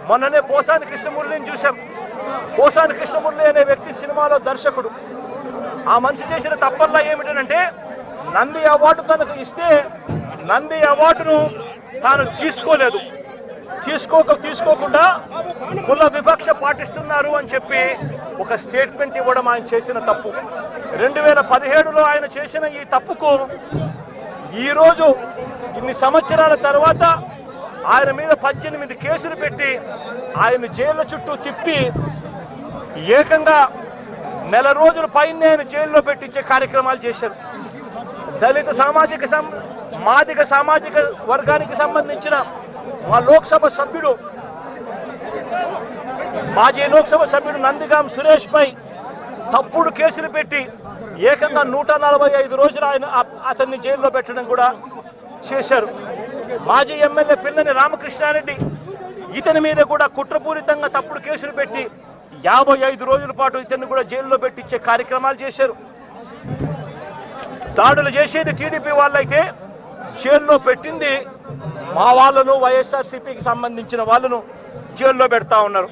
మొన్ననే పోసాని కృష్ణమురళిని చూసాం. పోసాని కృష్ణమురళి అనే వ్యక్తి సినిమాలో దర్శకుడు. ఆ మనిషి చేసిన తప్పల్లా ఏమిటంటే నంది అవార్డు తనకు ఇస్తే నంది అవార్డును తాను తీసుకోకుండా కుల వివక్ష పాటిస్తున్నారు అని చెప్పి ఒక స్టేట్మెంట్ ఇవ్వడం ఆయన చేసిన తప్పు. 2017లో ఆయన చేసిన ఈ తప్పుకు ఈరోజు ఇన్ని సంవత్సరాల తర్వాత ఆయన మీద 18 కేసులు పెట్టి ఆయన జైళ్ళ చుట్టూ తిప్పి ఏకంగా నెల రోజుల పైన ఆయన జైల్లో పెట్టించే కార్యక్రమాలు చేశారు. దళిత మాదిగ సామాజిక వర్గానికి సంబంధించిన మా లోక్సభ సభ్యుడు మాజీ లోక్సభ సభ్యుడు నందిగాం సురేష్ పై తప్పుడు కేసులు పెట్టి ఏకంగా 145 రోజులు అతన్ని జైల్లో పెట్టడం కూడా చేశారు. మాజీ ఎమ్మెల్యే పిల్లని రామకృష్ణారెడ్డి ఇతని మీద కూడా కుట్రపూరితంగా తప్పుడు కేసులు పెట్టి 55 రోజుల పాటు ఇతన్ని కూడా జైల్లో పెట్టించే కార్యక్రమాలు చేశారు. దాడులు చేసేది టీడీపీ వాళ్ళైతే జైల్లో పెట్టింది మా వాళ్ళను, వైఎస్ఆర్సీపీకి సంబంధించిన వాళ్ళను జైల్లో పెడతా ఉన్నారు.